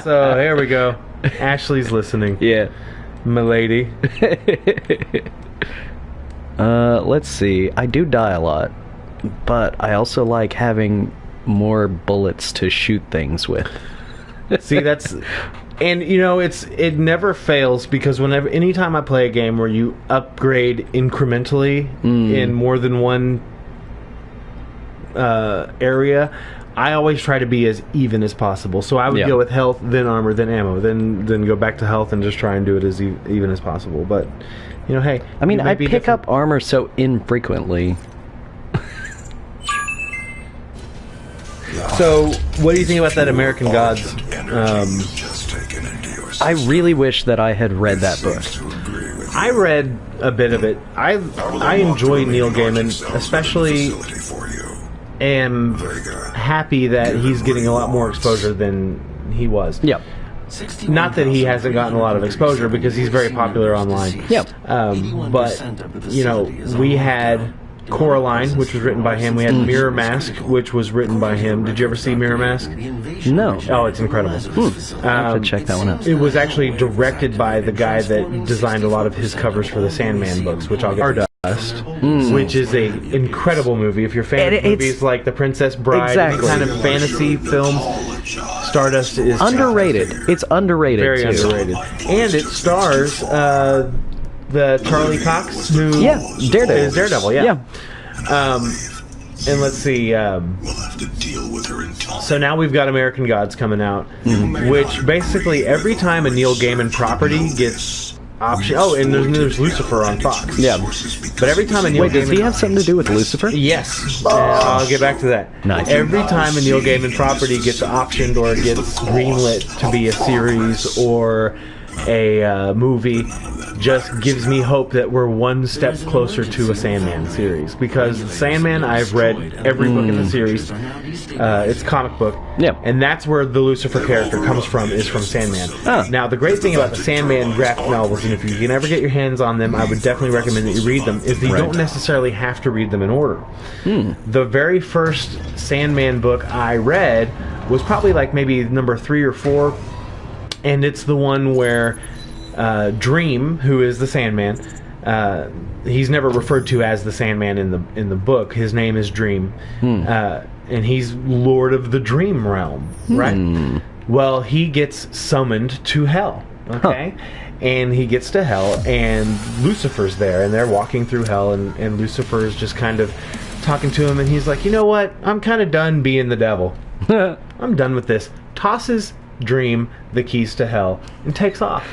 So here we go. Ashley's listening. Yeah. Milady. Let's see. I do die a lot, but I also like having more bullets to shoot things with. See, that's... And, you know, it never fails, because anytime I play a game where you upgrade incrementally in more than one area, I always try to be as even as possible. So I would go with health, then armor, then ammo, then go back to health and just try and do it as even as possible. But, you know, hey... I mean, I pick up armor so infrequently. So, what do you think about that American Gods? I really wish that I had read that book. I read a bit of it. I enjoy Neil Gaiman, especially am happy that he's getting a lot more exposure than he was. Yep. Not that he hasn't gotten a lot of exposure, because he's very popular online. Yep. But, you know, we had Coraline, which was written by him. We had Mirror Mask, which was written by him. Did you ever see Mirror Mask? No. Oh, it's incredible. I have to check that one out. It was actually directed by the guy that designed a lot of his covers for the Sandman books, which I'll get. Stardust, which is a incredible movie. If you're a fan of movies like The Princess Bride, any kind of fantasy films, Stardust is underrated. fantastic. It's underrated. Very underrated. And it stars the Charlie Cox, who Daredevil. is Daredevil. Yeah. And let's see. So now we've got American Gods coming out, which basically every time a Neil Gaiman property gets option. Oh, and there's Lucifer on Fox. Yeah. But every time a Neil Gaiman... does he have something to do with Lucifer? Yes. I'll get back to that. Nice. Every time a Neil Gaiman property gets optioned or gets greenlit to be a series or a movie, just gives me hope that we're one step closer to a Sandman series. Because Sandman, I've read every book in the series. It's a comic book. Yeah. And that's where the Lucifer character comes from, is from Sandman. Oh. Now, the great thing about the Sandman graphic novels, and if you can ever get your hands on them, I would definitely recommend that you read them, is that you don't necessarily have to read them in order. The very first Sandman book I read was probably like maybe number 3 or 4, and it's the one where Dream, who is the Sandman, he's never referred to as the Sandman in the book. His name is Dream, and he's Lord of the Dream Realm, right? Well, he gets summoned to hell, okay? And he gets to hell, and Lucifer's there, and they're walking through hell, and Lucifer's just kind of talking to him, and he's like, you know what? I'm kind of done being the devil. I'm done with this. Tosses Dream the keys to hell and takes off.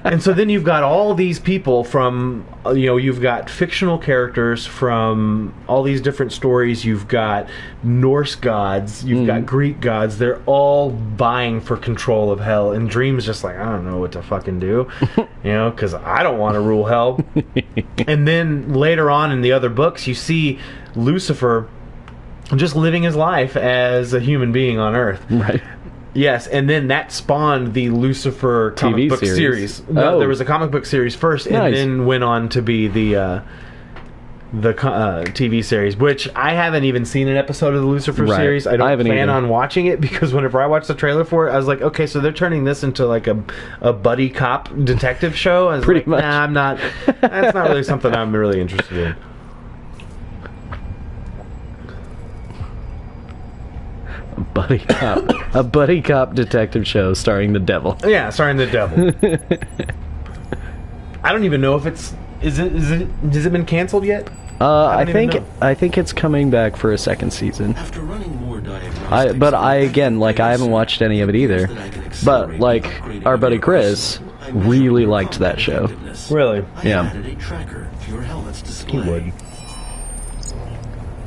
And so then you've got all these people from, you know, you've got fictional characters from all these different stories. You've got Norse gods, you've got Greek gods. They're all vying for control of hell, and Dream's just like, I don't know what to fucking do, you know, because I don't want to rule hell. And then later on in the other books, you see Lucifer just living his life as a human being on Earth. Right. Yes, and then that spawned the Lucifer comic TV book series. No, there was a comic book series first, and then went on to be the TV series, which I haven't even seen an episode of the Lucifer series. I don't plan on watching it, because whenever I watched the trailer for it, I was like, okay, so they're turning this into like a buddy cop detective show. I was Pretty like, much. nah, I'm not. That's not really something I'm really interested in. A buddy cop detective show starring the devil. Yeah, starring the devil. I don't even know if has it been canceled yet? I think it's coming back for a second season. After running more I haven't watched any of it either. But like our buddy Chris really liked that show. Really? Yeah. He would.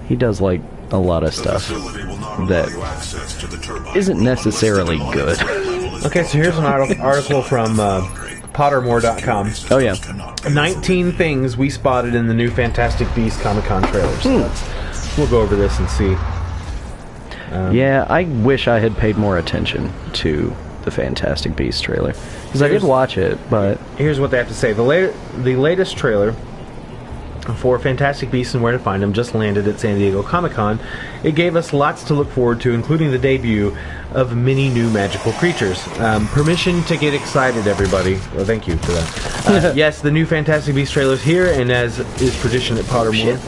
He does like a lot of stuff that isn't necessarily good. Okay, so here's an article from Pottermore.com. Oh yeah. 19 things we spotted in the new Fantastic Beasts Comic-Con trailers. We'll go over this and see. Yeah, I wish I had paid more attention to the Fantastic Beasts trailer, because I did watch it, but here's what they have to say. The latest trailer for Fantastic Beasts and Where to Find Them just landed at San Diego Comic-Con. It gave us lots to look forward to, including the debut of many new magical creatures. Permission to get excited, everybody. Well, thank you for that. Yes, the new Fantastic Beasts trailer is here, and as is tradition at Pottermore,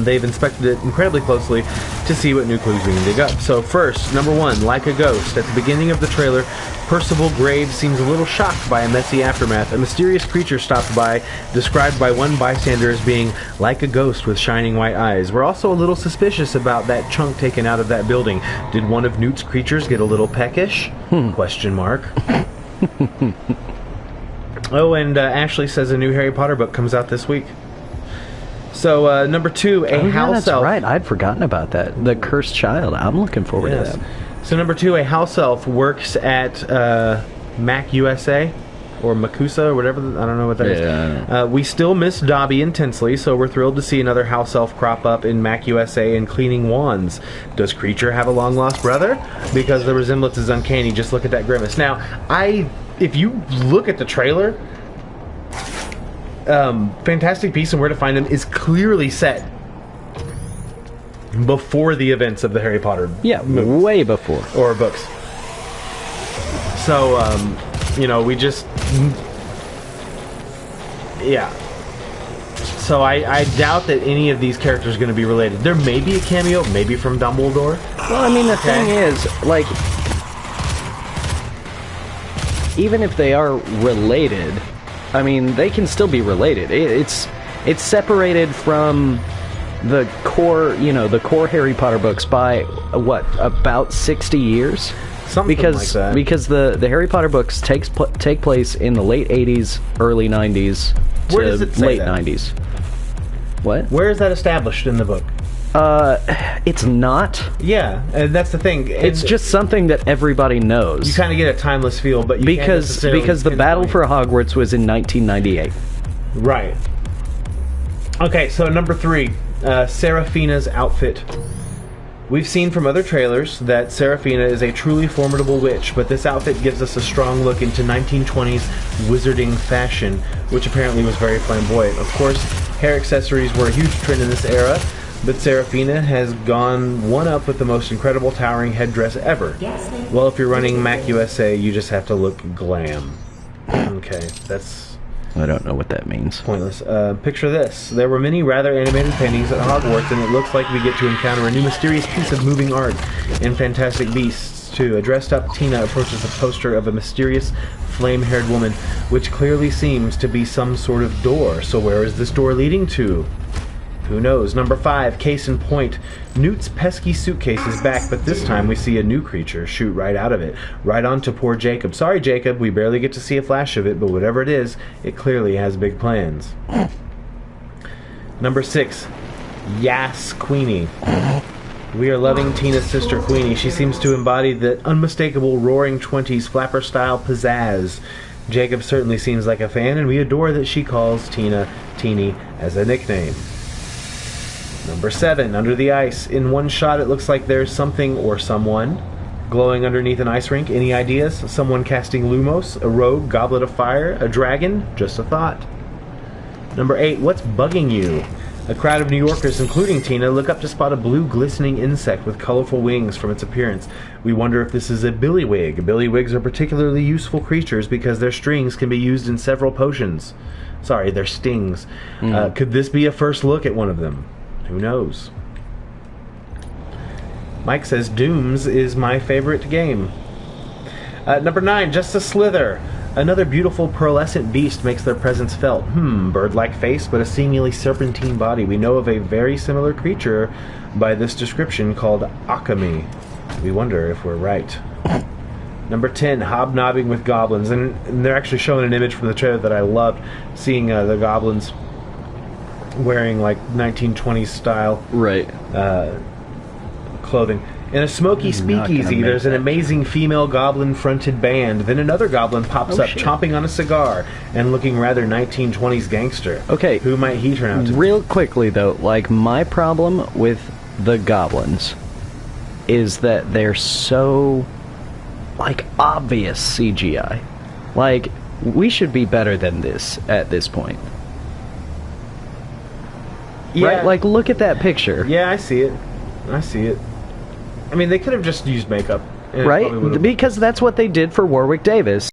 they've inspected it incredibly closely to see what new clues we can dig up. So first, number 1, like a ghost. At the beginning of the trailer, Percival Graves seems a little shocked by a messy aftermath. A mysterious creature stopped by, described by one bystander as being like a ghost with shining white eyes. We're also a little suspicious about that chunk taken out of that building. Did one of Newt's creatures get a little peckish? Question mark. Oh, and Ashley says a new Harry Potter book comes out this week. So, number 2, a house that's elf. right. I'd forgotten about that. The Cursed Child. I'm looking forward to that. So, number 2, a house elf works at Mac USA, or Makusa, or whatever. I don't know what that is. We still miss Dobby intensely, so we're thrilled to see another house elf crop up in Mac USA and cleaning wands. Does Creature have a long-lost brother? Because the resemblance is uncanny. Just look at that grimace. Now, if you look at the trailer, Fantastic Beasts and Where to Find Them is clearly set before the events of the Harry Potter movies. Way before. Or books. So, we just... Yeah. So I doubt that any of these characters are going to be related. There may be a cameo, maybe from Dumbledore. Well, I mean, the thing is, like... Even if they are related... I mean, they can still be related. It's separated from the core, the core Harry Potter books by what, about 60 years? Something like that. Because the Harry Potter books take place in the late 80s, early 90s to Where does it say late that? 90s. What? Where is that established in the book? It's not. Yeah, and that's the thing. It's just something that everybody knows. You kind of get a timeless feel, but you can't because necessarily the battle pinpoint. for Hogwarts was in 1998. Right. Okay, so number 3, Seraphina's outfit. We've seen from other trailers that Seraphina is a truly formidable witch, but this outfit gives us a strong look into 1920s wizarding fashion, which apparently was very flamboyant. Of course, hair accessories were a huge trend in this era, but Seraphina has gone one up with the most incredible towering headdress ever. Well, if you're running Mac USA, you just have to look glam. Okay, that's... I don't know what that means. Pointless. Picture this. There were many rather animated paintings at Hogwarts, and it looks like we get to encounter a new mysterious piece of moving art in Fantastic Beasts 2. A dressed-up Tina approaches a poster of a mysterious flame-haired woman, which clearly seems to be some sort of door. So where is this door leading to? Who knows? Number 5, case in point. Newt's pesky suitcase is back, but this time we see a new creature shoot right out of it, right onto poor Jacob. Sorry, Jacob, we barely get to see a flash of it, but whatever it is, it clearly has big plans. Number 6, Yas Queenie. We are loving Tina's sister Queenie. She seems to embody the unmistakable roaring 20s flapper-style pizzazz. Jacob certainly seems like a fan, and we adore that she calls Tina Teeny as a nickname. Number 7, Under the Ice. In one shot, it looks like there's something or someone glowing underneath an ice rink. Any ideas? Someone casting Lumos, a rogue, goblet of fire, a dragon? Just a thought. Number 8, what's bugging you? A crowd of New Yorkers, including Tina, look up to spot a blue glistening insect with colorful wings from its appearance. We wonder if this is a billywig. Billywwigs are particularly useful creatures because their strings can be used in several potions. Sorry, their stings. Could this be a first look at one of them? Who knows? Mike says Dooms is my favorite game. Number 9, Just a Slither. Another beautiful pearlescent beast makes their presence felt. Bird-like face, but a seemingly serpentine body. We know of a very similar creature by this description called Akame. We wonder if we're right. Number 10, Hobnobbing with Goblins. And they're actually showing an image from the trailer that I loved, seeing the goblins wearing like 1920s style clothing. In a smoky speakeasy, there's an amazing female goblin-fronted band. Then another goblin pops up, chomping on a cigar and looking rather 1920s gangster. Okay. Who might he turn out to be? Real quickly, though, like, my problem with the goblins is that they're so, like, obvious CGI. Like, we should be better than this at this point. Yeah. Right? Like, look at that picture. Yeah, I see it. I see it. I mean, they could have just used makeup. And it Right? probably would've- Because that's what they did for Warwick Davis.